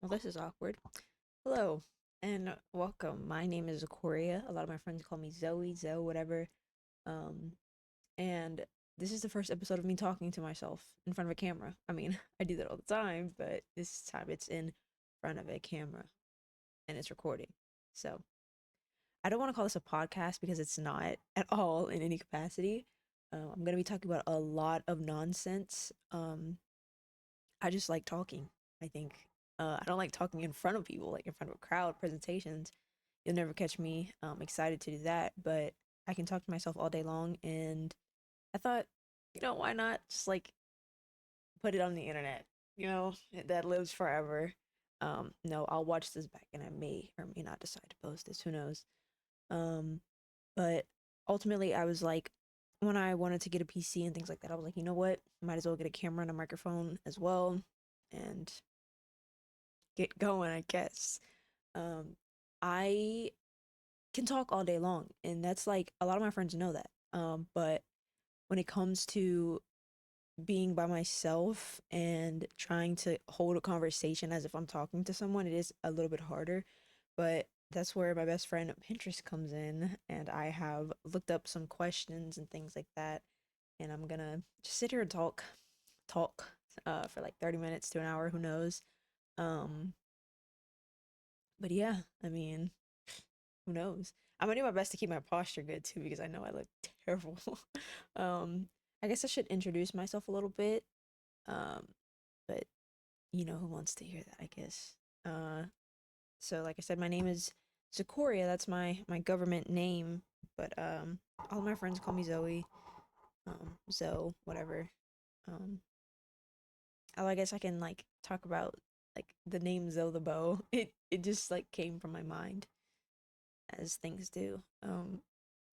Well, this is awkward. Hello and welcome. My name is Zakoria. A lot of my friends call me Zoe, Zoe, whatever. Um, and this is the first episode of me talking to myself in front of a camera. I mean, I do that all the time, but this time it's in front of a camera and it's recording. So I don't want to call this a podcast because it's not at all in any capacity. I'm going to be talking about a lot of nonsense. I just like talking. I think I don't like talking in front of people, like in front of a crowd, presentations. You'll never catch me excited to do that, but I can talk to myself all day long. And I thought, why not just like put it on the internet? That lives forever. No, I'll watch this back and I may or may not decide to post this. Who knows? Um, but ultimately, I was like, when I wanted to get a PC and things like that, I was like, you know what? Might as well get a camera and a microphone as well. And get going, I guess. Um, I can talk all day long, and that's like a lot of my friends know that. But when it comes to being by myself and trying to hold a conversation as if I'm talking to someone, it is a little bit harder. But that's where my best friend Pinterest comes in, and I have looked up some questions and things like that, and I'm gonna just sit here and talk, for like 30 minutes to an hour, who knows. Um, but yeah, I mean, who knows? I'm gonna do my best to keep my posture good too because I know I look terrible. um, I guess I should introduce myself a little bit. Um, but who wants to hear that, I guess. Uh, so like I said, my name is Zakoria. That's my government name, but all of my friends call me Zoe. Zoe, whatever. Um, oh, I guess I can like talk about like the name ZoTheBo. It just like came from my mind as things do.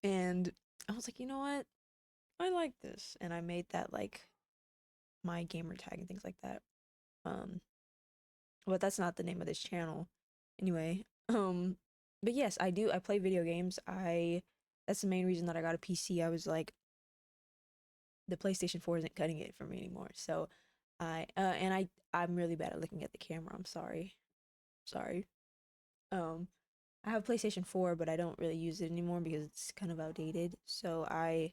And I was like, you know what? I like this, and I made that like my gamer tag and things like that. Um, but that's not the name of this channel, anyway. But yes, I do. I play video games. I That's the main reason that I got a PC. I was like, the PlayStation 4 isn't cutting it for me anymore. So I'm really bad at looking at the camera. I'm sorry. Um, I have PlayStation 4, but I don't really use it anymore because it's kind of outdated. So I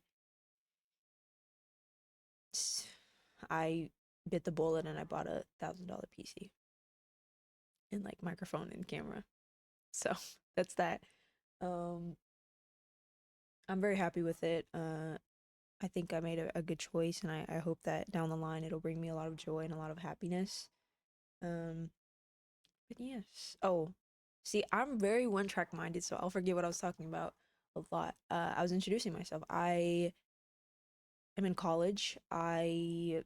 bit the bullet and I bought $1,000 PC and like microphone and camera. So that's that. Um, I'm very happy with it. I think I made a good choice, and I hope that down the line it'll bring me a lot of joy and a lot of happiness. Um, but yes. Oh, see, I'm very one track minded, so I'll forget what I was talking about a lot. I was introducing myself. I am in college. I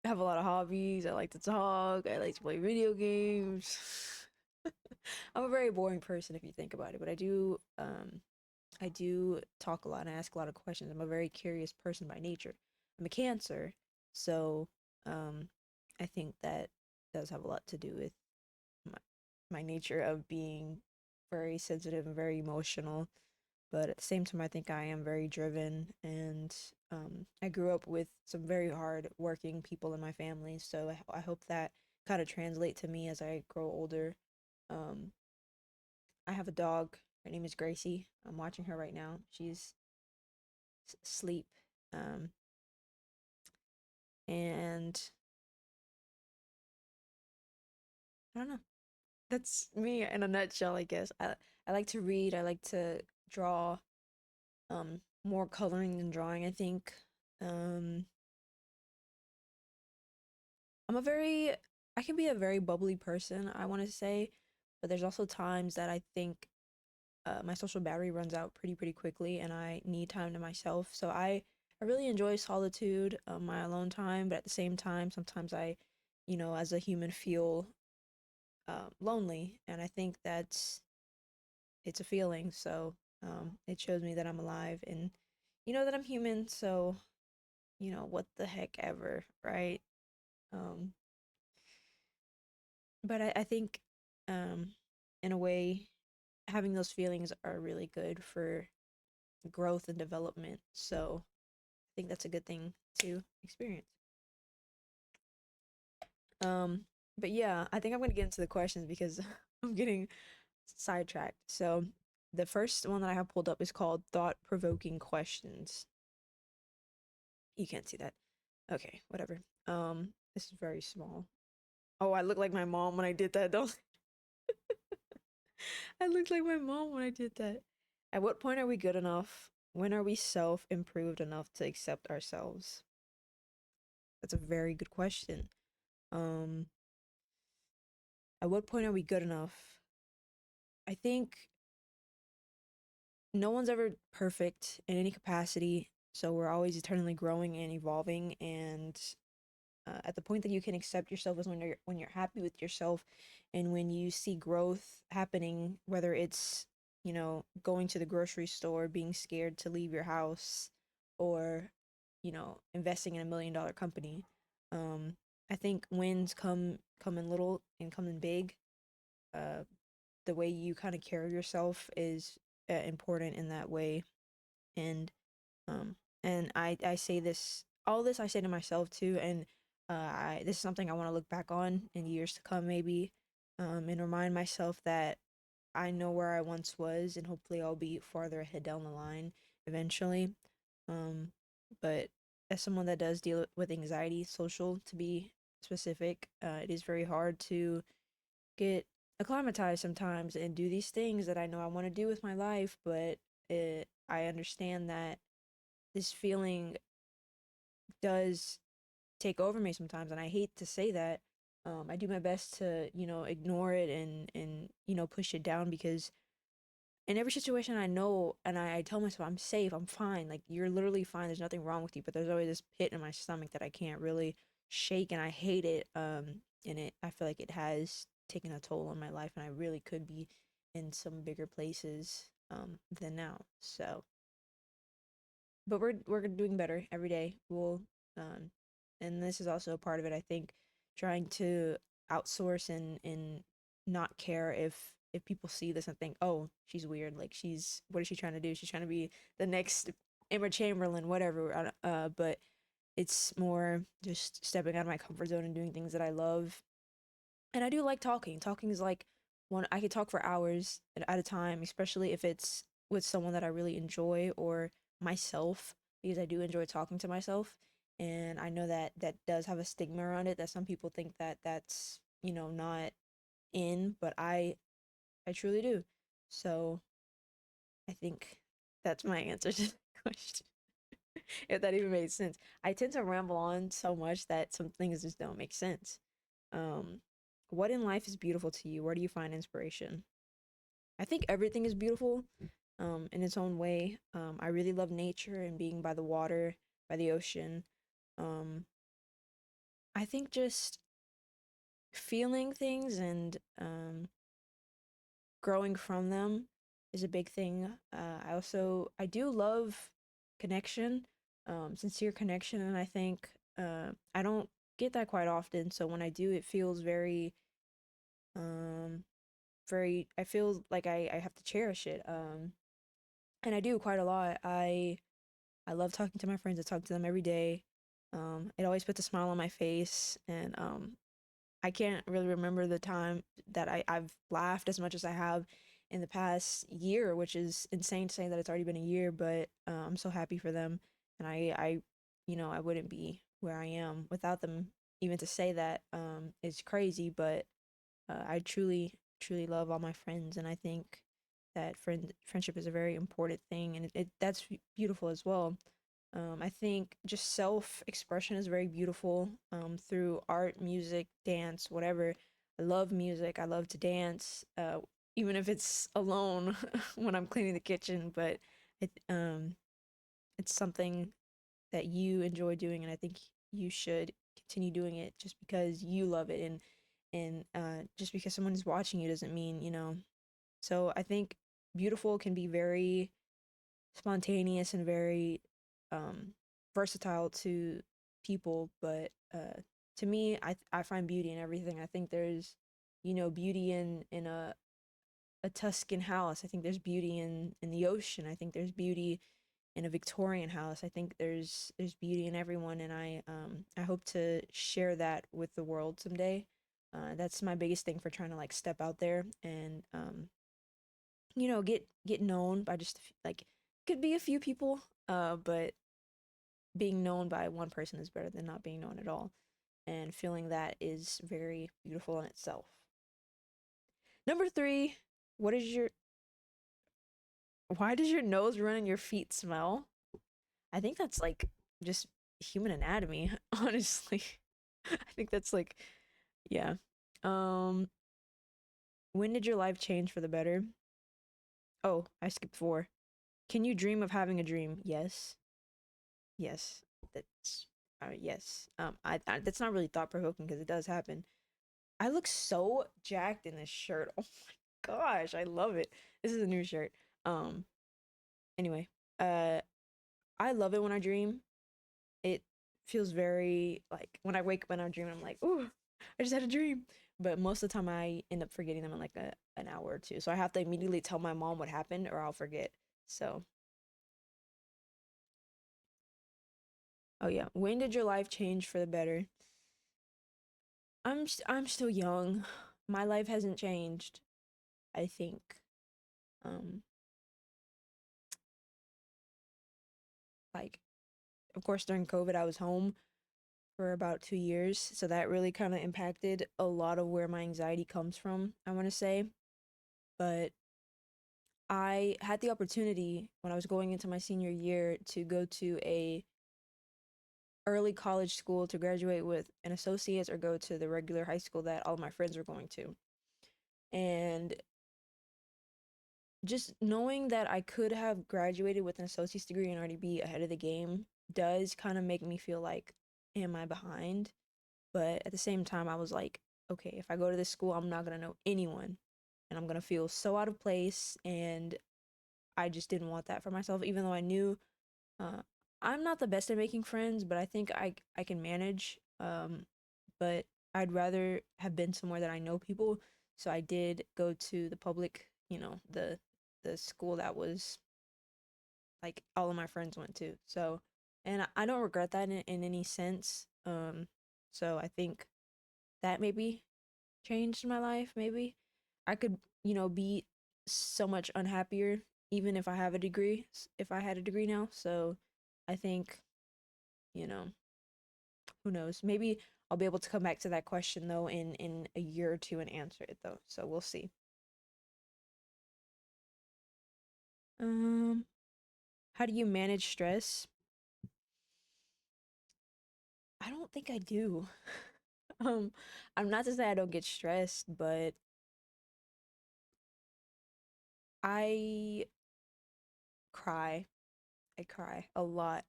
have a lot of hobbies. I like to talk. I like to play video games. I'm a very boring person if you think about it, but I do talk a lot and I ask a lot of questions. I'm a very curious person by nature. I'm a Cancer, so um I think that does have a lot to do with my, my nature of being very sensitive and very emotional. But at the same time, I think I am very driven, and I grew up with some very hard working people in my family. So I hope that kind of translate to me as I grow older. Um, I have a dog. Her name is Gracie. I'm watching her right now. She's asleep. Um, and I don't know. That's me in a nutshell, I guess. I like to read. I like to draw. More coloring than drawing, I think. Um, I'm a very I can be a very bubbly person, I want to say, but there's also times that I think my social battery runs out pretty quickly, and I need time to myself. So I really enjoy solitude, my alone time, but at the same time, sometimes as a human, feel lonely, and I think it's a feeling. So it shows me that I'm alive, and that I'm human. So what the heck ever, right? Um, but I think, um, in a way, having those feelings are really good for growth and development. So I think that's a good thing to experience. Um, But yeah, I think I'm gonna get into the questions because I'm getting sidetracked. So the first one that I have pulled up is called thought provoking questions. You can't see that. Okay, whatever. This is very small. Oh, I look like my mom when I did that, don't I looked like my mom when I did that. At what point are we good enough? When are we self improved enough to accept ourselves? That's a very good question. Um, at what point are we good enough? I think no one's ever perfect in any capacity, so we're always eternally growing and evolving. And at the point that you can accept yourself is when you're happy with yourself, and when you see growth happening, whether it's going to the grocery store, being scared to leave your house, or investing in $1 million company. Um, I think wins come in little and come in big. Uh, the way you kind of carry yourself is important in that way, and um I say this, all this I say to myself too, and I this is something I want to look back on in years to come, maybe, and remind myself that I know where I once was, and hopefully I'll be farther ahead down the line eventually. um but as someone that does deal with anxiety, social to be specific, it is very hard to get acclimatized sometimes and do these things that I know I want to do with my life, but I understand that this feeling does take over me sometimes, and I hate to say that. I do my best to, ignore it and push it down, because in every situation I know, and I tell myself I'm safe, I'm fine. Like, you're literally fine. There's nothing wrong with you. But there's always this pit in my stomach that I can't really shake, and I hate it. And I feel like it has taken a toll on my life, and I really could be in some bigger places than now. So, but we're doing better every day. Um, and this is also a part of it. I think trying to outsource and not care if people see this and think, oh, she's weird. Like, what is she trying to do? She's trying to be the next Emma Chamberlain, whatever. But it's more just stepping out of my comfort zone and doing things that I love. And I do like talking. Talking is like one I could talk for hours at a time, especially if it's with someone that I really enjoy, or myself, because I do enjoy talking to myself. And I know that that does have a stigma around it, that some people think that that's, not in, but I truly do. So I think that's my answer to the question. If that even made sense. I tend to ramble on so much that some things just don't make sense. Um, what in life is beautiful to you? Where do you find inspiration? I think everything is beautiful, in its own way. I really love nature and being by the water, by the ocean. Um, I think just feeling things and growing from them is a big thing. I do love connection, sincere connection, and I think I don't get that quite often. So when I do, it feels um, very. I feel like I have to cherish it. And I do quite a lot. I love talking to my friends. I talk to them every day. It always puts a smile on my face, and I can't really remember the time that I've laughed as much as I have in the past year, which is insane to say that it's already been a year, but I'm so happy for them. And I wouldn't be where I am without them. Even to say that is crazy, but I truly, truly love all my friends, and I think that friendship is a very important thing, and that's beautiful as well. I think just self expression is very beautiful, through art, music, dance, whatever. I love music. I love to dance, even if it's alone when I'm cleaning the kitchen. But it, it's something that you enjoy doing, and I think you should continue doing it just because you love it, and just because someone is watching you doesn't mean, So I think beautiful can be very spontaneous and very um versatile to people, but to me, I find beauty in everything. I think there's, beauty in a Tuscan house. I think there's beauty in the ocean. I think there's beauty in a Victorian house. I think there's beauty in everyone, and I hope to share that with the world someday. That's my biggest thing for trying to like step out there and get known by just like could be a few people, but being known by one person is better than not being known at all. And feeling that is very beautiful in itself. Number three, what is your why does your nose run and your feet smell? I think that's like just human anatomy, honestly. I think that's like yeah. Um when did your life change for the better? Oh, I skipped four. Can you dream of having a dream? Yes. Yes. That's yes. I that's not really thought provoking because it does happen. I look so jacked in this shirt. Oh my gosh, I love it. This is a new shirt. Um anyway, uh I love it when I dream. It feels very like when I wake up and I dream, I'm like, ooh, I just had a dream. But most of the time, I end up forgetting them in like an hour or two. So I have to immediately tell my mom what happened, or I'll forget. So, oh yeah, when did your life change for the better? I'm still young. My life hasn't changed. I think. Um, like of course during COVID, I was home for about 2 years, so that really kind of impacted a lot of where my anxiety comes from. I want to say, but I had the opportunity when I was going into my senior year to go to a early college school to graduate with an associate's or go to the regular high school that all of my friends were going to. And just knowing that I could have graduated with an associate's degree and already be ahead of the game does kind of make me feel like, am I behind? But at the same time, I was like, okay, if I go to this school, I'm not going to know anyone and I'm going to feel so out of place. And I just didn't want that for myself, even though I knew Uh, I'm not the best at making friends, but I think I can manage. But I'd rather have been somewhere that I know people. So I did go to the public, the school that was like all of my friends went to. So, and I don't regret that in any sense. So I think that maybe changed my life. Maybe I could, be so much unhappier even if I have a degree. If I had a degree now, so I think you know, who knows? Maybe I'll be able to come back to that question though in a year or two and answer it though. So we'll see. Um, how do you manage stress? I don't think I do. um, I'm not to say I don't get stressed, but I cry. I cry a lot.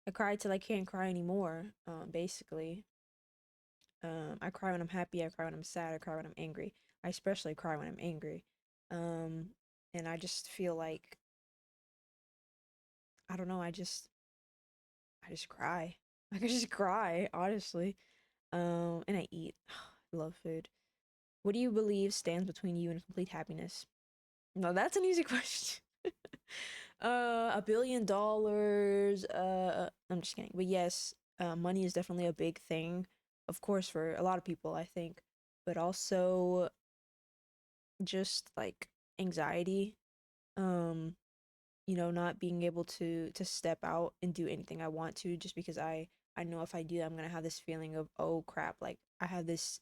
I cry till I can't cry anymore. Basically, I cry when I'm happy. I cry when I'm sad. I cry when I'm angry. I especially cry when I'm angry. Um, and I just feel like I don't know. I just cry. Like I just cry, honestly. And I eat. I love food. What do you believe stands between you and complete happiness? No, that's an easy question. $1 billion. I'm just kidding. But yes, money is definitely a big thing, of course, for a lot of people, I think. But also just like anxiety. Um, not being able to step out and do anything I want to just because I know if I do, I'm gonna have this feeling of oh crap, like I have this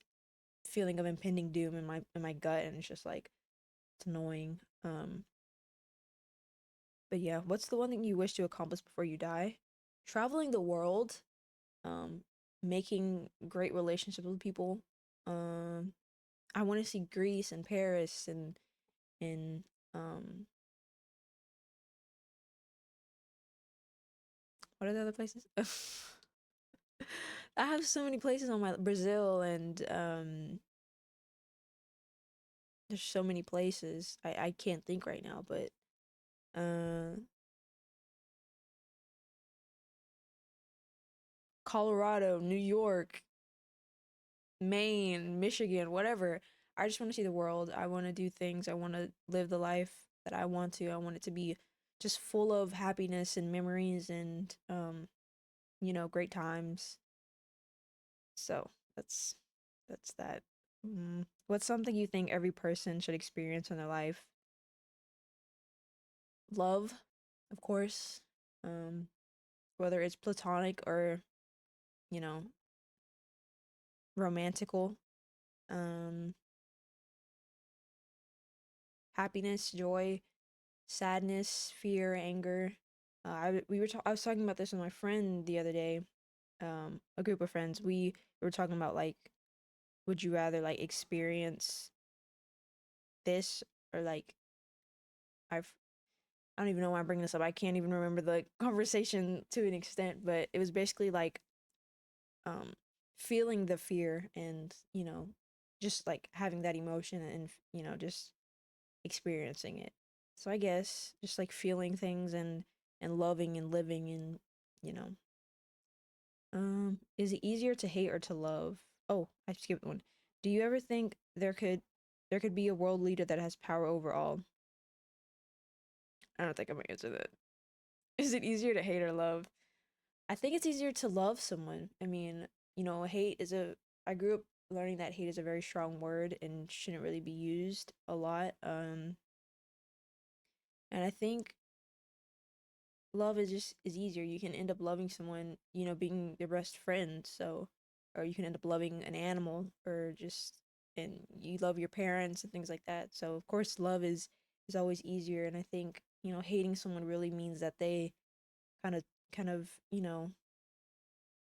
feeling of impending doom in my gut, and it's just like it's annoying. But yeah, what's the one thing you wish to accomplish before you die? Traveling the world, um, making great relationships with people. Um, I want to see Greece and Paris and um, what are the other places? I have so many places on my Brazil and there's so many places. I can't think right now, but uh Colorado, New York, Maine, Michigan, whatever. I just want to see the world. I want to do things. I want to live the life that I want to. I want it to be just full of happiness and memories and great times. So, that's that. What's something you think every person should experience in their life? Love, of course. Um, Whether it's platonic or, you know, romantical. Um, Happiness, joy, sadness, fear, anger. I was talking about this with my friend the other day. A group of friends. We were talking about like, would you rather like experience this or like I've I don't even know why I'm bringing this up. I can't even remember the conversation to an extent, but it was basically like um feeling the fear and, just like having that emotion and, just experiencing it. So I guess just like feeling things and loving and living and, you know. Is it easier to hate or to love? Oh, I skipped one. Do you ever think there could be a world leader that has power over all? I don't think I'm gonna answer that. Is it easier to hate or love? I think it's easier to love someone. I mean, hate is a. I grew up learning that hate is a very strong word and shouldn't really be used a lot. And I think love is easier. You can end up loving someone, being their best friend. So, or you can end up loving an animal, or just and you love your parents and things like that. So, of course, love is always easier. And I think hating someone really means that they kind of kind of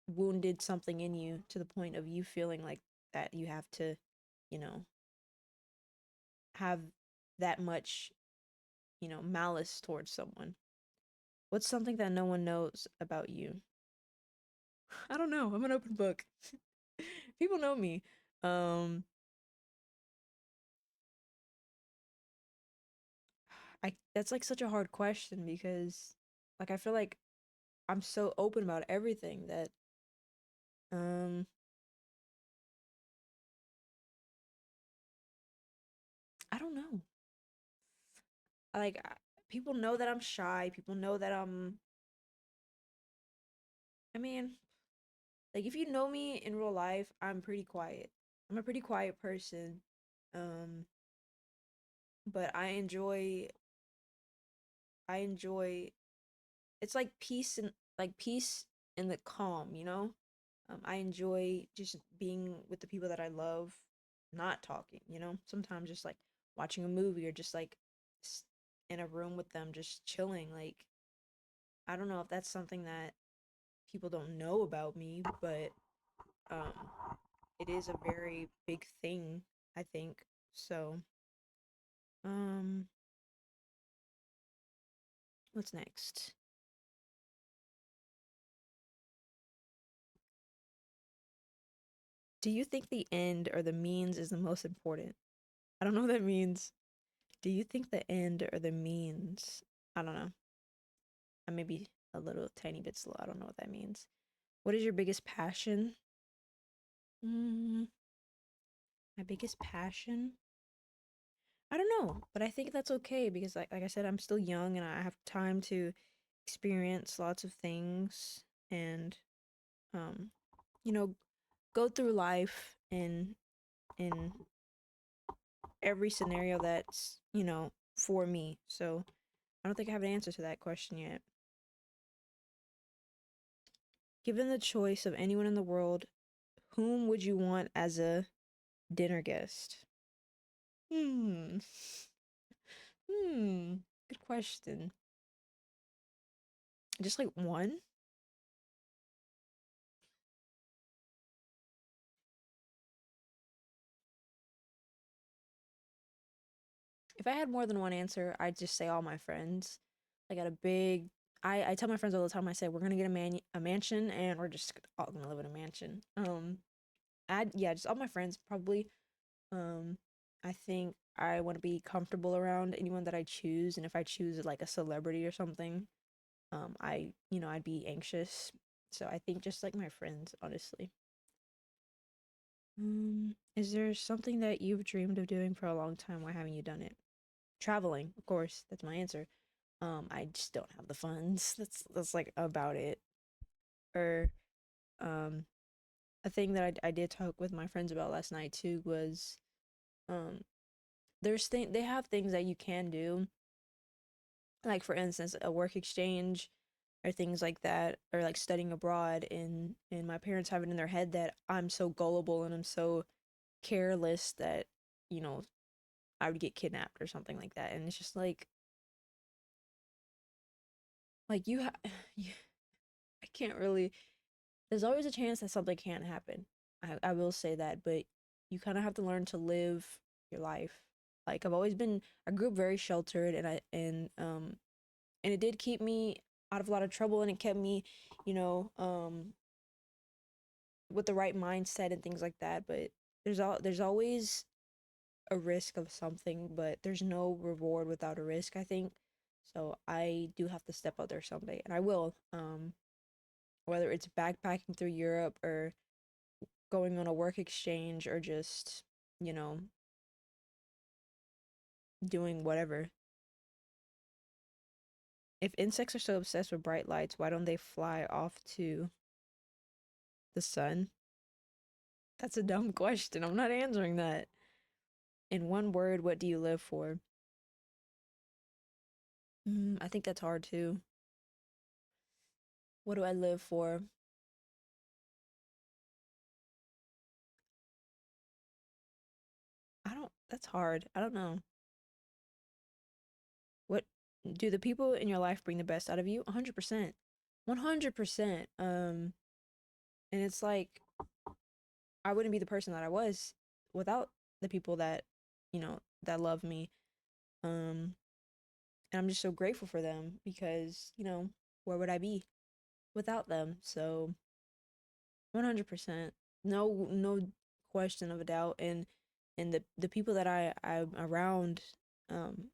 wounded something in you to the point of you feeling like that you have to, you know, have that much, malice towards someone. What's something that no one knows about you? I don't know. I'm an open book. People know me. Um, I That's like such a hard question because like I feel like I'm so open about everything that um I don't know. Like people know that I'm shy. People know that I mean, like if you know me in real life, I'm pretty quiet. I'm a pretty quiet person. Um, but I enjoy it's like peace in the calm, you know? I enjoy just being with the people that I love, not talking, you know? Sometimes just like watching a movie or just like in a room with them just chilling. Like I don't know if that's something that people don't know about me, but um it is a very big thing, I think. So, um, what's next? Do you think the end or the means is the most important? I don't know what that means. Do you think the end or the means? I don't know. I may be a little tiny bit slow. I don't know what that means. What is your biggest passion? Mm, my biggest passion? I don't know, but I think that's okay because, like I said, I'm still young and I have time to experience lots of things and, um, you know, go through life in every scenario that's, for me. So I don't think I have an answer to that question yet. Given the choice of anyone in the world, whom would you want as a dinner guest? Hmm. Hmm. Good question. Just like one? If I had more than one answer, I'd just say all my friends. I got a big. I tell my friends all the time. I say we're gonna get a mansion, and we're just all gonna live in a mansion. I Yeah, just all my friends probably. Um, I think I want to be comfortable around anyone that I choose, and if I choose like a celebrity or something, I'd be anxious. So I think just like my friends, honestly. Is there something that you've dreamed of doing for a long time? Why haven't you done it? Traveling, of course. That's my answer. I just don't have the funds. That's like about it. Or a thing that I did talk with my friends about last night too was um they have things that you can do, like for instance a work exchange or things like that, or like studying abroad, and my parents have it in their head that I'm so gullible and I'm so careless that, you know, I would get kidnapped or something like that. And it's just like I can't really, there's always a chance that something can't happen. I will say that, but you kind of have to learn to live your life. Like I grew up very sheltered, and it did keep me out of a lot of trouble, and it kept me, you know, with the right mindset and things like that. But there's always a risk of something, but there's no reward without a risk, I think. So I do have to step out there someday, and I will. Whether it's backpacking through Europe or going on a work exchange or just, you know, doing whatever. If insects are so obsessed with bright lights, why don't they fly off to the sun? That's a dumb question. I'm not answering that. In one word, what do you live for? I think that's hard too. What do I live for? That's hard. I don't know. What do the people in your life bring the best out of you? 100%. 100%. And it's like I wouldn't be the person that I was without the people that, that love me. Um, and I'm just so grateful for them because, where would I be without them? So 100%. No question of a doubt. And the people that I'm around, um,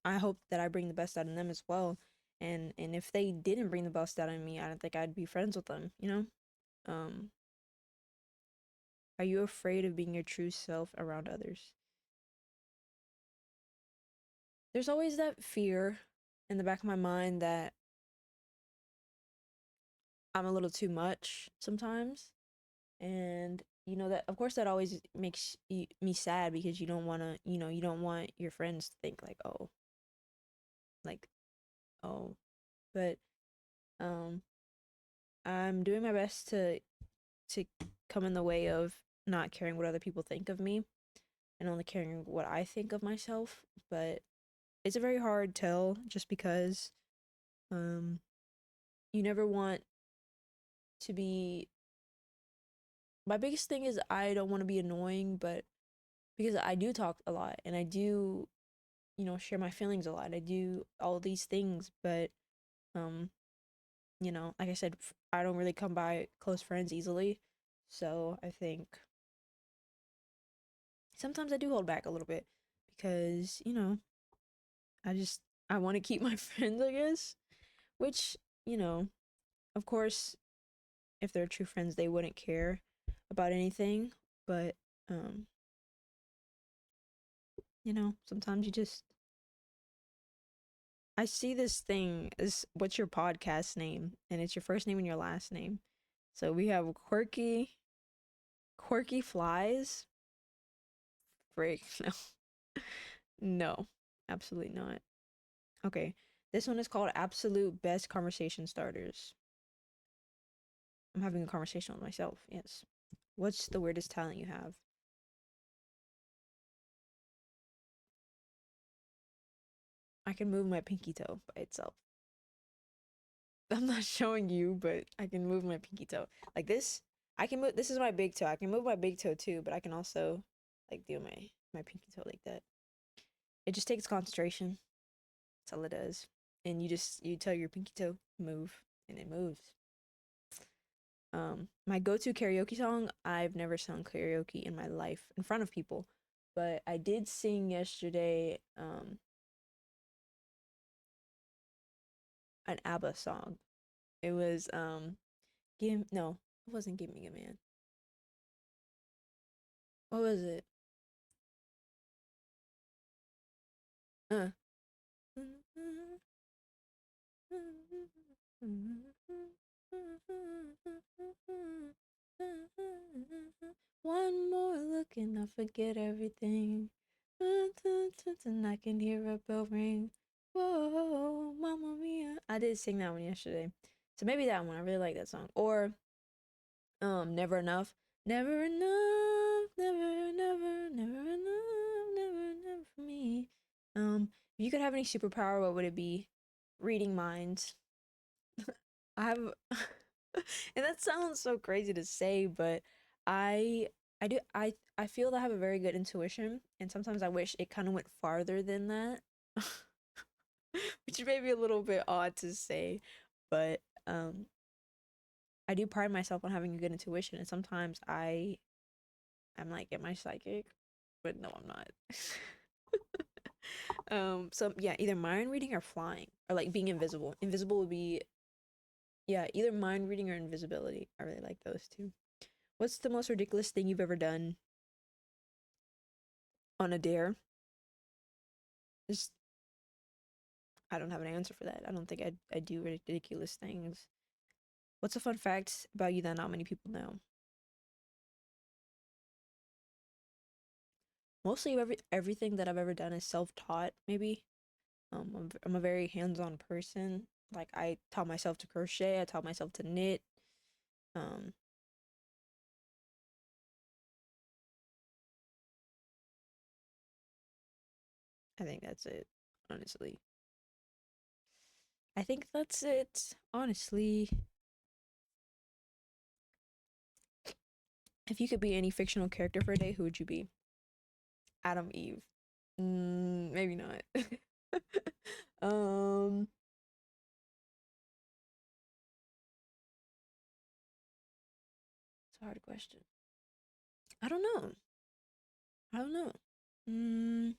I hope that I bring the best out of them as well. And if they didn't bring the best out of me, I don't think I'd be friends with them, you know? Um, are you afraid of being your true self around others? There's always that fear in the back of my mind that I'm a little too much sometimes. And that, of course, that always makes me sad because you don't want to, you don't want your friends to think like, oh, but um I'm doing my best to come in the way of not caring what other people think of me and only caring what I think of myself. But it's a very hard tell just because um you never want to be, my biggest thing is I don't want to be annoying, but because I do talk a lot and I do, share my feelings a lot. I do all these things, but um like I said, I don't really come by close friends easily. So I think sometimes I do hold back a little bit because, I just I want to keep my friends, I guess, which, you know, of course, if they're true friends, they wouldn't care about anything, but um, sometimes you just I see this thing is what's your podcast name? And it's your first name and your last name. So we have quirky flies. Break. No. No. Absolutely not. Okay. This one is called Absolute Best Conversation Starters. I'm having a conversation with myself. Yes. What's the weirdest talent you have? I can move my pinky toe by itself. I'm not showing you, but I can move my pinky toe. Like this. I can move, this is my big toe. I can move my big toe too, but I can also like do my pinky toe like that. It just takes concentration. That's all it does. And you tell your pinky toe move and it moves. My go-to karaoke song, I've never sung karaoke in my life in front of people, but I did sing yesterday an ABBA song. It was give no, it wasn't Give Me a Man. What was it? Uh. One more look and I forget everything. And I can hear a bell ring. Whoa, Mamma Mia. I did sing that one yesterday. So maybe that one. I really like that song. Or Never Enough. Never enough, never enough, never enough for me. If you could have any superpower, what would it be? Reading minds. I have and that sounds so crazy to say, but I I feel that I have a very good intuition, and sometimes I wish it kind of went farther than that. Which may be a little bit odd to say, but I do pride myself on having a good intuition, and sometimes I'm like, am I psychic? But no, I'm not. So yeah, either mind reading or flying, or like being invisible. Invisible would be, yeah, either mind reading or invisibility. I really like those two. What's the most ridiculous thing you've ever done on a dare? Just I don't have an answer for that. I don't think I do ridiculous things. What's a fun fact about you that not many people know? Mostly everything that I've ever done is self-taught, maybe. I'm a very hands-on person. Like I taught myself to crochet, I taught myself to knit. Um, I think that's it, honestly. I think that's it, honestly. If you could be any fictional character for a day, who would you be? Adam, Eve. Maybe not. um, it's a hard question. I don't know. I don't know. Mm,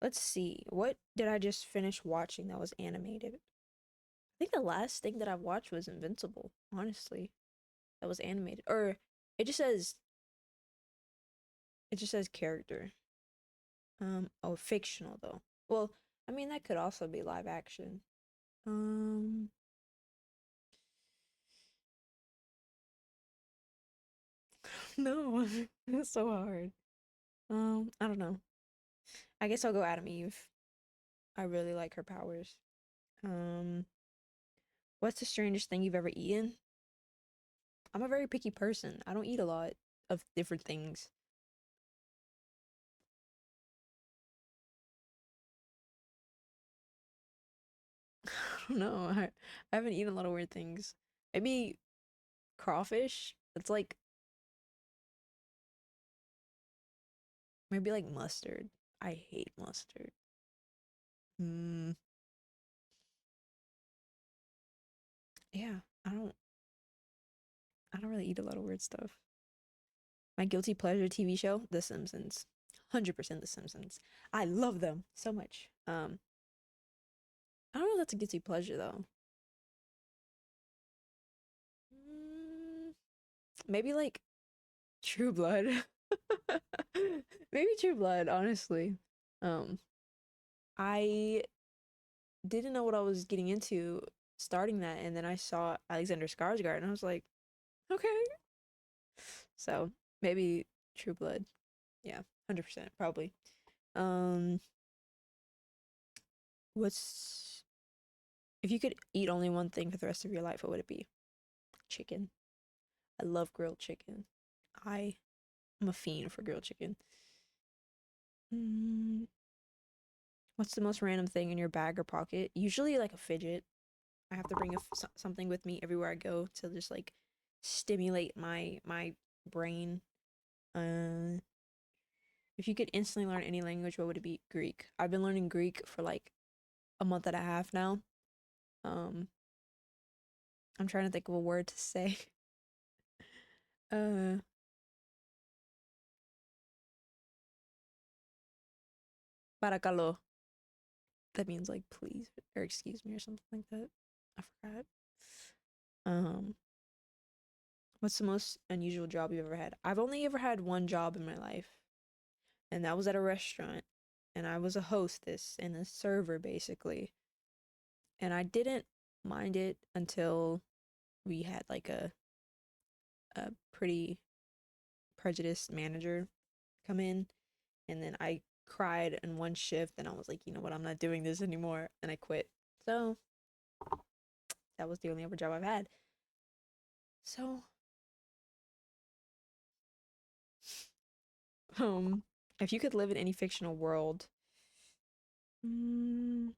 let's see. What did I just finish watching that was animated? I think the last thing that I watched was Invincible, honestly. That was animated. Or it just says it just says character. Oh, fictional though. Well, I mean that could also be live action. Um, no, it's so hard. I don't know. I guess I'll go Adam Eve. I really like her powers. Um, what's the strangest thing you've ever eaten? I'm a very picky person. I don't eat a lot of different things. I don't know. I haven't eaten a lot of weird things. Maybe crawfish. It's like maybe like mustard. I hate mustard. Hmm. Yeah, I don't really eat a lot of weird stuff. My guilty pleasure TV show, The Simpsons. 100% The Simpsons. I love them so much. I don't know if that's a guilty pleasure though. Mm, maybe like True Blood. Maybe True Blood, honestly. Um, I didn't know what I was getting into starting that, and then I saw Alexander Skarsgård, and I was like, okay. So maybe True Blood. Yeah, 100% probably. Um, what's if you could eat only one thing for the rest of your life, what would it be? Chicken. I love grilled chicken. I am a fiend for grilled chicken. Mm, what's the most random thing in your bag or pocket? Usually like a fidget. I have to bring something with me everywhere I go to just like stimulate my brain. Uh, if you could instantly learn any language, what would it be? Greek. I've been learning Greek for like a month and a half now. Um, I'm trying to think of a word to say. Uh, Barakalo. That means like please or excuse me or something like that. I forgot. Um, what's the most unusual job you've ever had? I've only ever had one job in my life, and that was at a restaurant. And I was a hostess and a server basically. And I didn't mind it until we had like a pretty prejudiced manager come in, and then I cried in one shift, and I was like, you know what, I'm not doing this anymore, and I quit. So that was the only other job I've had. So, um, if you could live in any fictional world, mm,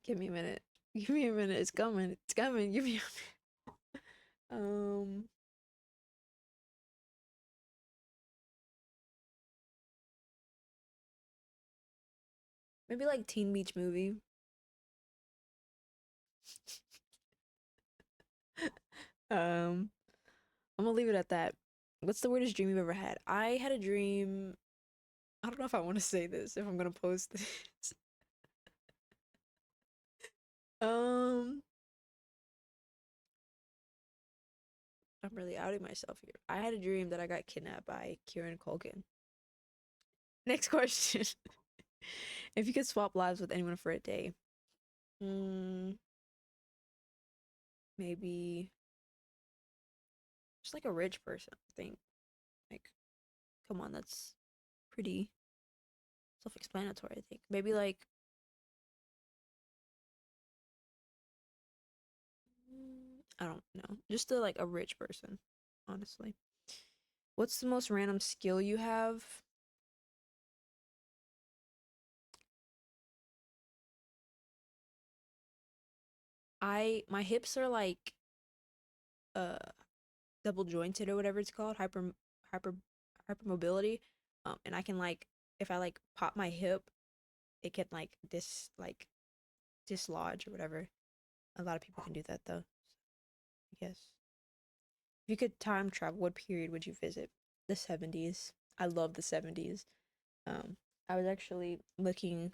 give me a minute. Give me a minute. It's coming. It's coming. Give me a minute. Maybe like Teen Beach Movie. Um, I'm gonna leave it at that. What's the weirdest dream you've ever had? I had a dream. I don't know if I want to say this, if I'm gonna post this. Um, I'm really outing myself here. I had a dream that I got kidnapped by Kieran Culkin. Next question. If you could swap lives with anyone for a day, mm, maybe just like a rich person, I think. Like, come on, that's pretty self-explanatory, I think. Maybe like, I don't know, just like a rich person, honestly. What's the most random skill you have? My hips are like uh double jointed or whatever it's called, hyper hypermobility. And I can like, if I like pop my hip, it can like dislodge or whatever. A lot of people can do that though. I guess. If you could time travel, what period would you visit? The 70s. I love the 70s. Um, I was actually looking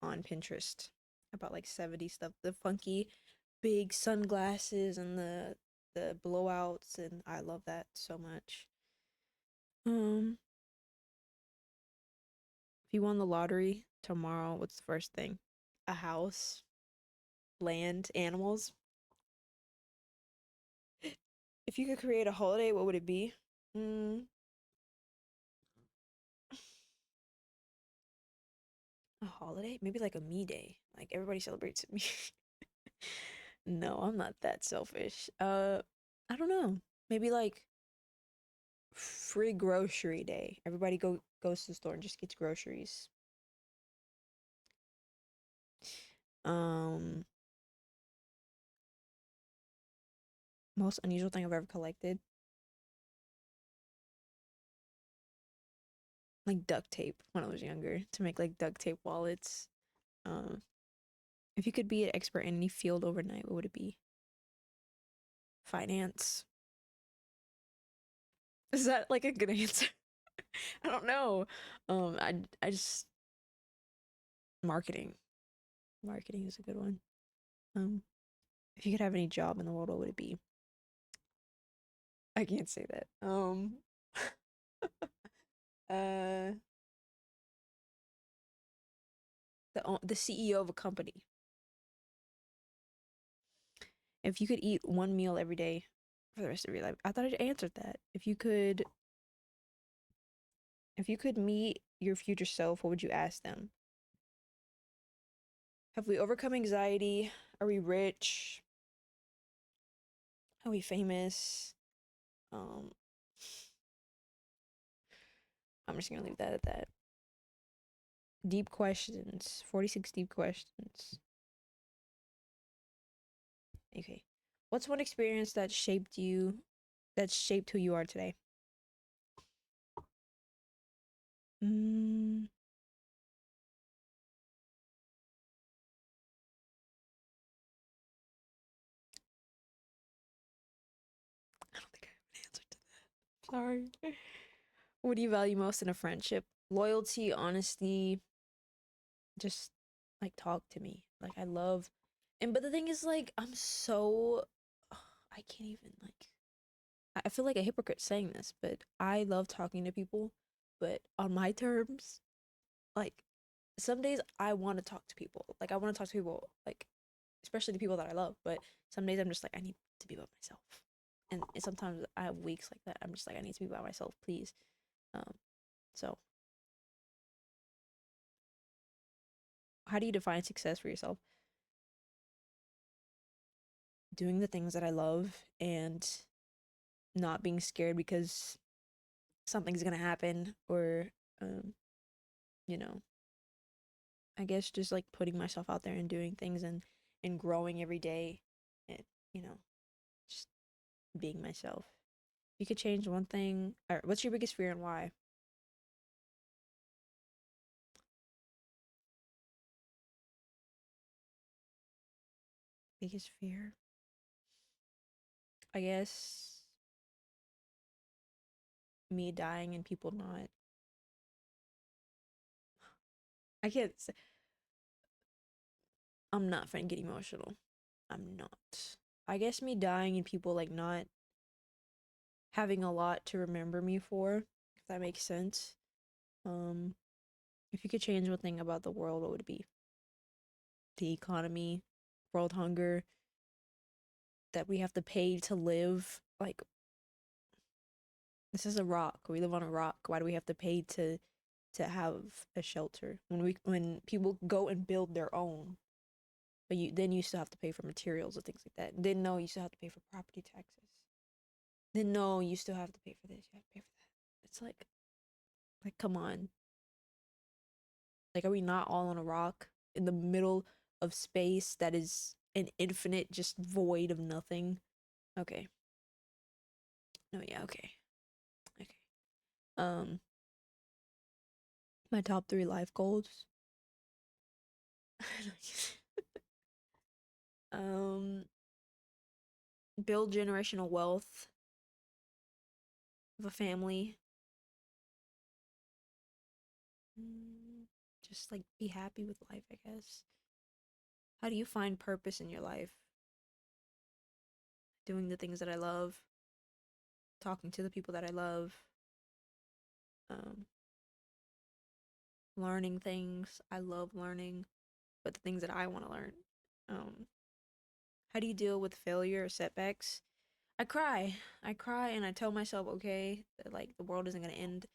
on Pinterest about like 70s stuff, the funky big sunglasses and the blowouts, and I love that so much. Um, if you won the lottery tomorrow, what's the first thing? A house, land, animals. If you could create a holiday, what would it be? Mm, a holiday? Maybe like a me day. Like everybody celebrates me. No, I'm not that selfish. I don't know. Maybe like free grocery day. Everybody goes to the store and just gets groceries. Um, Most unusual thing I've ever collected, like duct tape when I was younger to make like duct tape wallets. Um, if you could be an expert in any field overnight, what would it be? Finance. Is that like a good answer? I don't know. I just marketing. Marketing is a good one. Um, if you could have any job in the world, what would it be? I can't say that. Uh, the CEO of a company. If you could eat one meal every day for the rest of your life, I thought I answered that. If you could meet your future self, what would you ask them? Have we overcome anxiety? Are we rich? Are we famous? Um, I'm just gonna leave that at that. Deep questions. 46 deep questions. Okay. What's one experience that shaped who you are today? Mm, I don't think I have an answer to that. Sorry. What do you value most in a friendship? Loyalty, honesty, just like talk to me. Like I love, and but the thing is like I'm so I can't even like I feel like a hypocrite saying this, but I love talking to people, but on my terms. Like some days I want to talk to people. Like I want to talk to people, like especially the people that I love. But some days I'm just like I need to be by myself. And sometimes I have weeks like that. I'm just like I need to be by myself, please. Um, so how do you define success for yourself? Doing the things that I love and not being scared because something's gonna happen or um, you know, I guess just like putting myself out there and doing things and growing every day and you know, just being myself. You could change one thing. Or what's your biggest fear and why? Biggest fear? I guess me dying and people not. I can't say. I'm not finna get emotional. I'm not. I guess me dying and people like not having a lot to remember me for, if that makes sense. Um, if you could change one thing about the world, what would it be? The economy, world hunger, that we have to pay to live. Like this is a rock. We live on a rock. Why do we have to pay to have a shelter when people go and build their own? But you still have to pay for materials and things like that. Then no, you still have to pay for property taxes. Then no, you still have to pay for this. You have to pay for that. It's like come on. Like are we not all on a rock in the middle of space that is an infinite just void of nothing? Okay. No, yeah, okay. Okay. Um my top 3 life goals. um build generational wealth of a family. Mm, just like be happy with life, I guess. How do you find purpose in your life? Doing the things that I love, talking to the people that I love, um, learning things. I love learning, but the things that I want to learn. Um, how do you deal with failure or setbacks? I cry. I cry and I tell myself, okay, that like the world isn't gonna end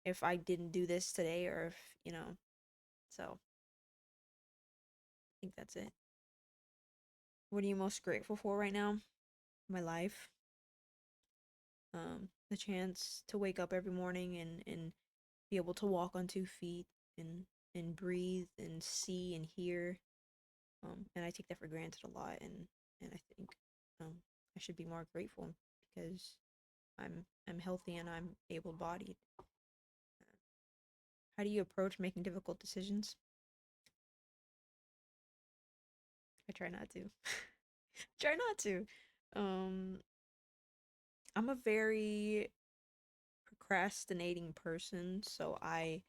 if I didn't do this today or if, so I think that's it. What are you most grateful for right now? My life. The chance to wake up every morning and be able to walk on 2 feet and breathe and see and hear. And I take that for granted a lot, and I think um I should be more grateful because I'm healthy and I'm able-bodied. How do you approach making difficult decisions? I try not to. Try not to. Um, I'm a very procrastinating person, so I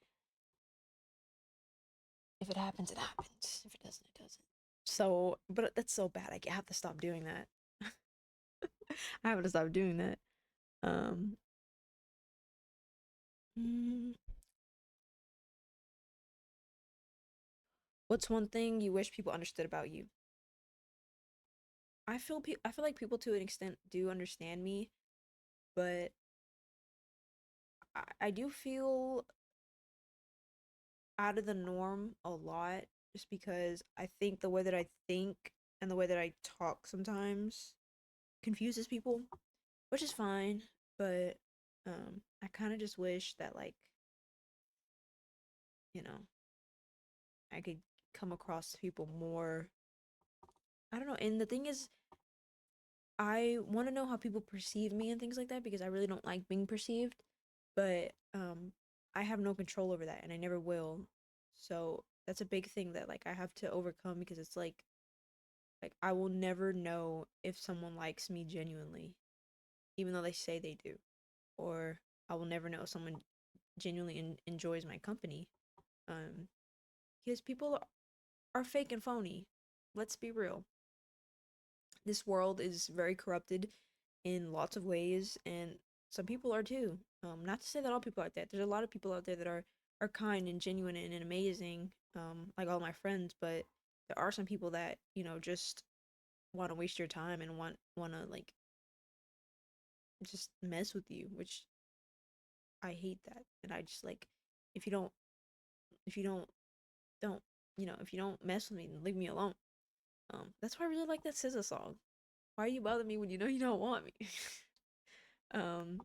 if it happens, it happens. If it doesn't, it doesn't. So, but that's so bad. I have to stop doing that. I have to stop doing that. Um, mm, what's one thing you wish people understood about you? I feel like people to an extent do understand me, but I do feel out of the norm a lot just because I think the way that I think and the way that I talk sometimes confuses people, which is fine, but I kind of just wish that like, you know, I could come across people more. I don't know. And the thing is, I want to know how people perceive me and things like that because I really don't like being perceived, but I have no control over that and I never will. So that's a big thing that like I have to overcome because it's like I will never know if someone likes me genuinely, even though they say they do, or I will never know if someone genuinely enjoys my company. Um, because people are fake and phony. Let's be real. This world is very corrupted in lots of ways, and some people are too. Not to say that all people are like that. There's a lot of people out there that are kind and genuine and amazing, like all my friends. But there are some people that just want to waste your time and want to like just mess with you, which I hate that. And I just like if you don't if you don't if you don't mess with me, then leave me alone. That's why I really like that SZA song. Why you bother me when you know you don't want me? um,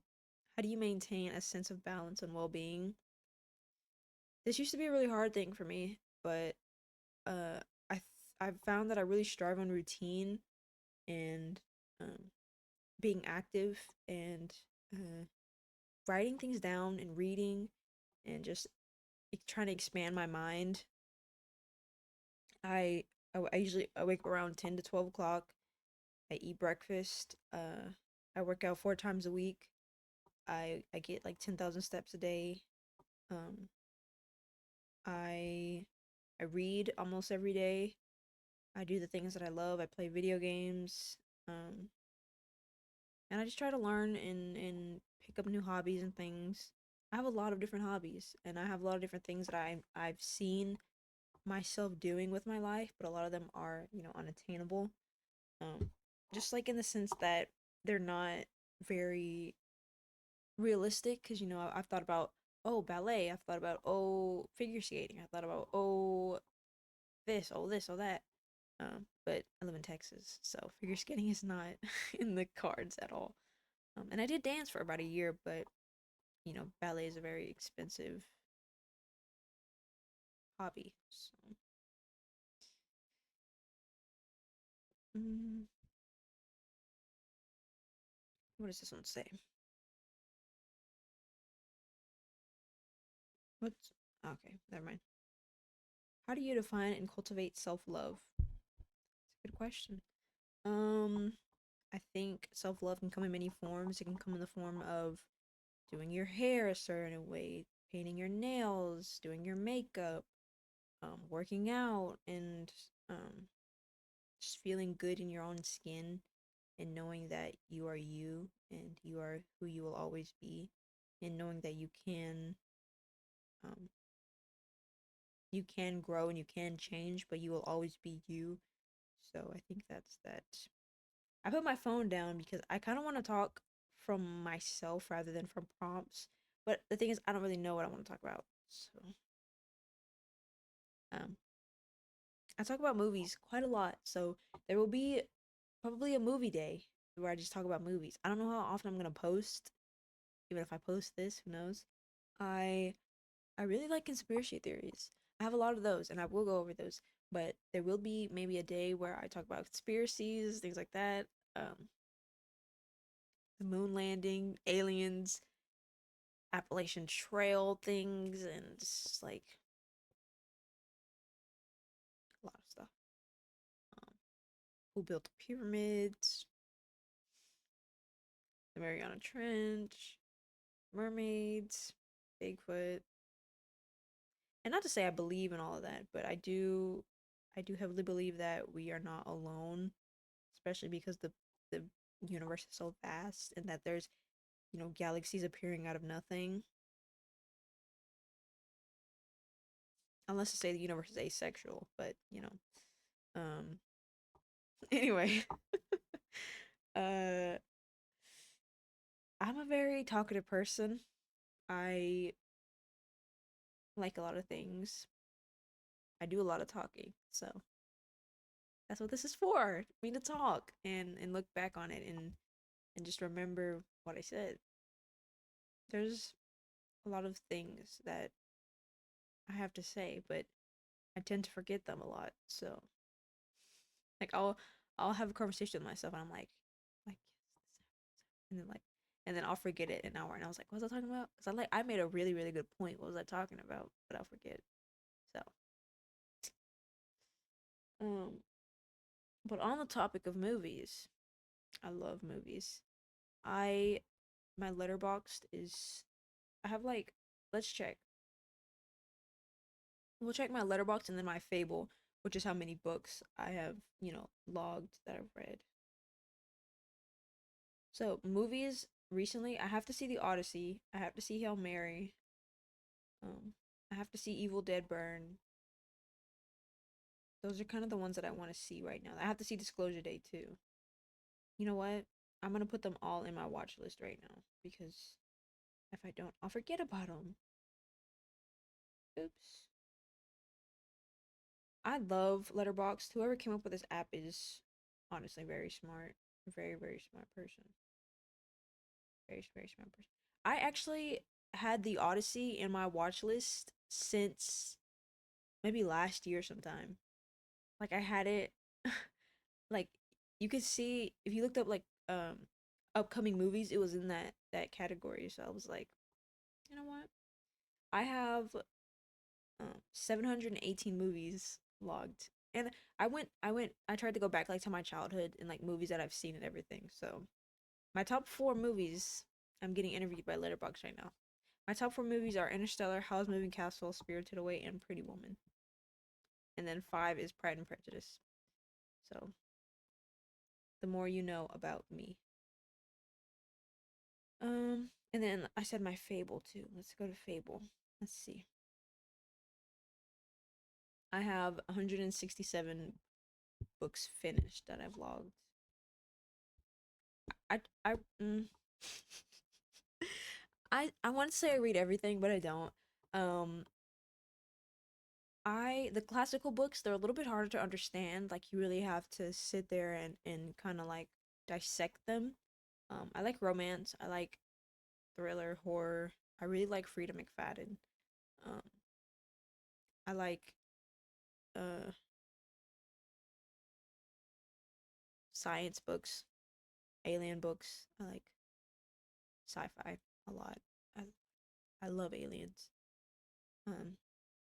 how do you maintain a sense of balance and well-being? This used to be a really hard thing for me, but uh, I've found that I really strive on routine and um, being active and uh, writing things down and reading and just trying to expand my mind. I I usually I wake up around 10 to 12 o'clock. I eat breakfast. I work out 4 times a week. I get like 10,000 steps a day. Um, I I read almost every day. I do the things that I love. I play video games. Um, and I just try to learn and pick up new hobbies and things. I have a lot of different hobbies, and I have a lot of different things that I've seen myself doing with my life, but a lot of them are unattainable. Um, just like in the sense that they're not very realistic because I've thought about ballet, I've thought about figure skating, I thought about this, oh that. But I live in Texas, so figure skating is not in the cards at all. And I did dance for about a year, but ballet is a very expensive hobby. So, mm, what does this one say? What's okay? Never mind. How do you define and cultivate self-love? It's a good question. Um, I think self love can come in many forms. It can come in the form of doing your hair a certain way, painting your nails, doing your makeup, working out, and um, just feeling good in your own skin and knowing that you are you and you are who you will always be, and knowing that um, you can grow and you can change, but you will always be you. So I think that's that. I put my phone down because I kind of want to talk from myself rather than from prompts. But the thing is, I don't really know what I want to talk about. So, um, I talk about movies quite a lot. So there will be probably a movie day where I just talk about movies. I don't know how often I'm gonna post. Even if I post this, who knows? I I really like conspiracy theories. I have a lot of those, and I will go over those. But there will be maybe a day where I talk about conspiracies, things like that. Um, the moon landing, aliens, Appalachian Trail things, and just like a lot of stuff. Um, who built the pyramids, the Mariana Trench, mermaids, Bigfoot. And not to say I believe in all of that, but I do heavily believe that we are not alone, especially because the universe is so vast and that there's galaxies appearing out of nothing. Unless to say the universe is asexual, but anyway, uh I'm a very talkative person. I like a lot of things. I do a lot of talking. So that's what this is for. Me to talk and look back on it and just remember what I said. There's a lot of things that I have to say, but I tend to forget them a lot. So like I'll have a conversation with myself and I'm like yes, and then I'll forget it an hour and I was like, what was I talking about? Because I made a really, really good point. What was I talking about? But I'll forget. So um but on the topic of movies, I love movies. I my letterboxed is I have like let's check. We'll check my letterbox and then my Fable, which is how many books I have, logged that I've read. So movies recently, I have to see The Odyssey. I have to see Hail Mary. Um, I have to see Evil Dead Burn. Those are kind of the ones that I want to see right now. I have to see Disclosure Day too. You know what? I'm gonna put them all in my watch list right now because if I don't, I'll forget about them. Oops. I love Letterboxd. Whoever came up with this app is honestly very smart. Very, very smart person. Very, very smart person. I actually had the Odyssey in my watch list since maybe last year sometime. Like I had it like you could see if you looked up like upcoming movies, it was in that category. So I was like, you know what? I have 718 movies logged. And I tried to go back like to my childhood and like movies that I've seen and everything. So my top four movies, I'm getting interviewed by Letterboxd right now. My top four movies are Interstellar, Howl's Moving Castle, Spirited Away, and Pretty Woman. And then five is Pride and Prejudice. So the more you know about me. And then I said my Fable too. Let's go to Fable. Let's see. I have 167 books finished that I've logged. I I want to say I read everything, but I don't. Um, I the classical books, they're a little bit harder to understand. Like you really have to sit there and kind of like dissect them. I like romance. I like thriller, horror. I really like Frida McFadden. Um, I like uh science books, alien books. I like sci-fi a lot. I I love aliens. Um,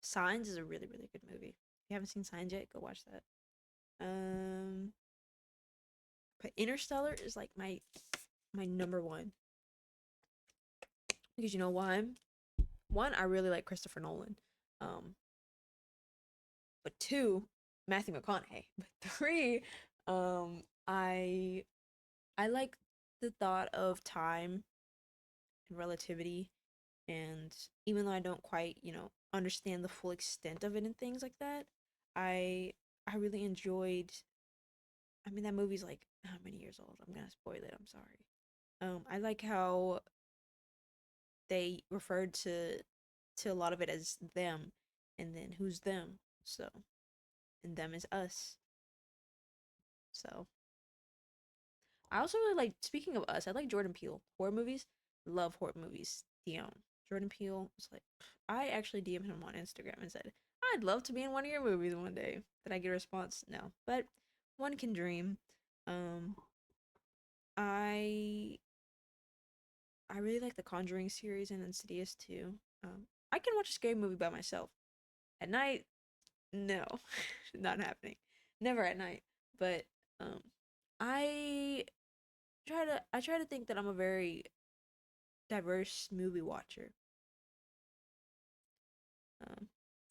Signs is a really really good movie. If you haven't seen Signs yet, go watch that. Um, but Interstellar is like my number one because you know why? One, I really like Christopher Nolan. Um, but two, Matthew McConaughey. But three, I like the thought of time and relativity, and even though I don't quite, understand the full extent of it and things like that, I I really enjoyed. I mean, that movie's like how many years old? I'm gonna spoil it. I'm sorry. I like how they referred to a lot of it as them, and then who's them. So, and them is us. So, I also really like. Speaking of us, I like Jordan Peele horror movies. Love horror movies. Jordan Peele was like, I actually DM'd him on Instagram and said, I'd love to be in one of your movies one day. Did I get a response? No, but one can dream. Um, I I really like the Conjuring series and Insidious too. I can watch a scary movie by myself at night. No, not happening. Never at night. But um, I I try to think that I'm a very diverse movie watcher. Um,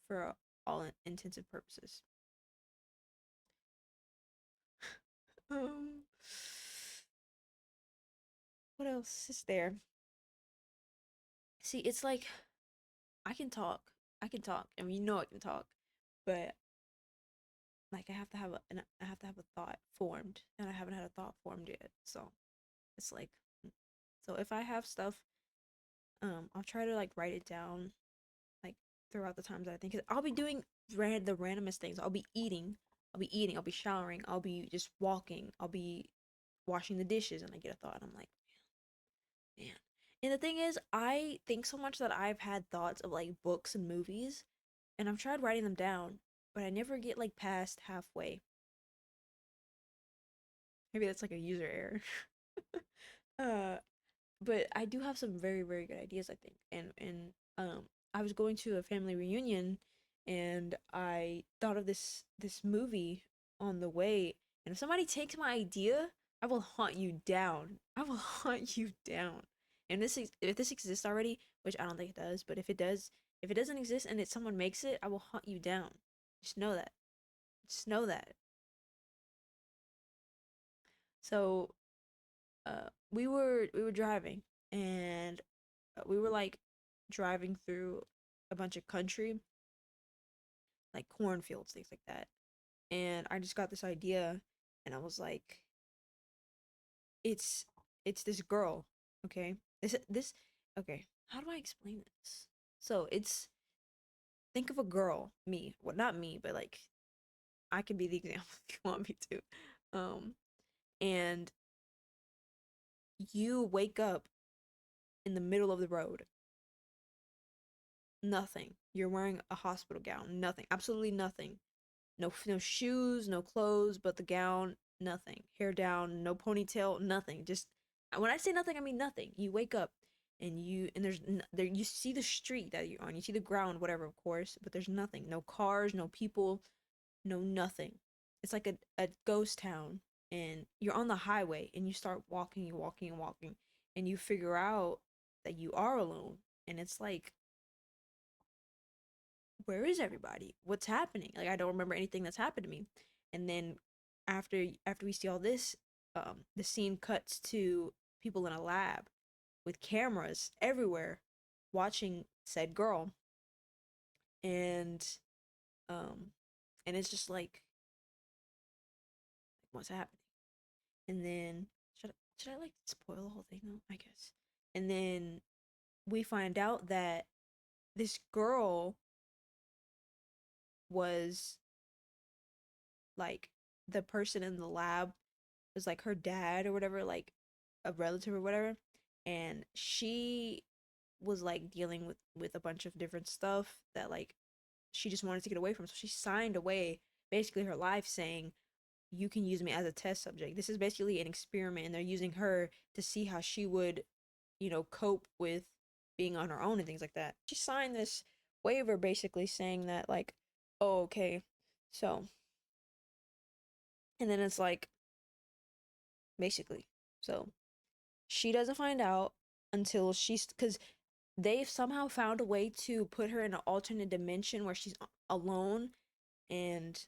for all intensive purposes. Um, what else is there? See, it's like I can talk. I can talk. I mean, I can talk, but like I have to have a thought formed, and I haven't had a thought formed yet. So it's like, so if I have stuff, I'll try to like write it down, like throughout the times that I think. 'Cause I'll be doing the randomest things. I'll be eating, I'll be showering, I'll be just walking, I'll be washing the dishes, and I get a thought. And I'm like, man. And the thing is, I think so much that I've had thoughts of like books and movies, and I've tried writing them down, but I never get like past halfway. Maybe that's like a user error. uh, but I do have some very very good ideas, I think. And I was going to a family reunion, and I thought of this movie on the way. And if somebody takes my idea, I will hunt you down. I will hunt you down. And if this exists already, which I don't think it does, but if it does, if it doesn't exist and someone makes it, I will hunt you down. Just know that. Just know that. So we were driving, and we were like driving through a bunch of country, like cornfields, things like that. And I just got this idea, and I was like, it's it's this girl, okay? This okay, how do I explain this? So it's think of a girl, me. Well, not me, but like I can be the example if you want me to. And you wake up in the middle of the road. Nothing. You're wearing a hospital gown. Nothing. Absolutely nothing. No shoes, no clothes, but the gown, nothing. Hair down, no ponytail, nothing. Just when I say nothing, I mean nothing. You wake up and there you see the street that you're on. You see the ground, whatever, of course, but there's nothing. No cars, no people, no nothing. It's like a ghost town, and you're on the highway and you start walking, you walking and walking, and you figure out that you are alone. And it's like, where is everybody? What's happening? Like I don't remember anything that's happened to me. And then after we see all this, the scene cuts to people in a lab with cameras everywhere watching said girl. And um and it's just like what's happening? And then should I like spoil the whole thing though? I guess. And then we find out that this girl was like the person in the lab was like her dad or whatever, like a relative or whatever, and she was like dealing with a bunch of different stuff that like she just wanted to get away from. So she signed away basically her life saying, "You can use me as a test subject. This is basically an experiment, and they're using her to see how she would, cope with being on her own and things like that." She signed this waiver basically saying that like, "Oh, okay." So, and then it's like basically. So, she doesn't find out until she's because they've somehow found a way to put her in an alternate dimension where she's alone, and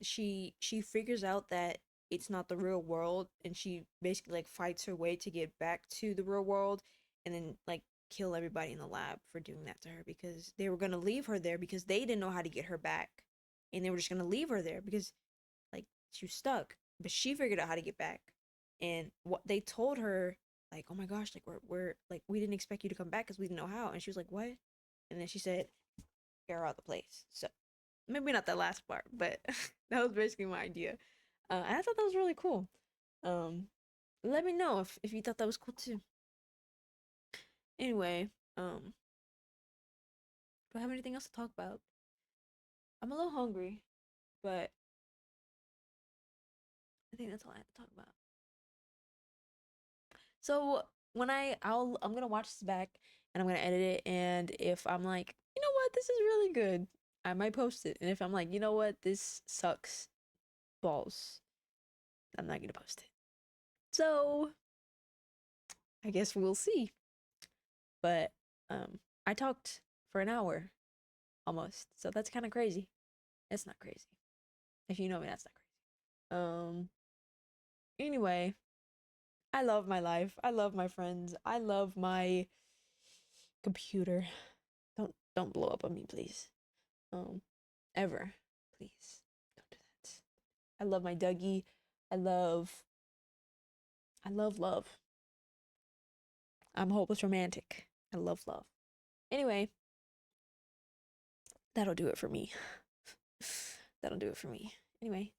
she figures out that it's not the real world, and she basically like fights her way to get back to the real world, and then like kill everybody in the lab for doing that to her because they were gonna leave her there because they didn't know how to get her back, and they were just gonna leave her there because like she was stuck, but she figured out how to get back. And what they told her, like, oh my gosh, like we're like we didn't expect you to come back because we didn't know how. And she was like, what? And then she said, get her out of the place. So maybe not that last part, but that was basically my idea. And I thought that was really cool. Um, Let me know if you thought that was cool too. Anyway, do I have anything else to talk about? I'm a little hungry, but I think that's all I have to talk about. So when I'm gonna watch this back and I'm gonna edit it, and if I'm like, you know what, this is really good, I might post it. And if I'm like, you know what, this sucks balls, I'm not gonna post it. So I guess we'll see. But I talked for an hour almost, so that's kind of crazy. It's not crazy. If you know me, that's not crazy. Anyway, I love my life. I love my friends. I love my computer. Don't blow up on me, please. Um, Ever, please don't do that. I love my Dougie. I love, I love love. I'm a hopeless romantic. I love love. Anyway, that'll do it for me. That'll do it for me. Anyway,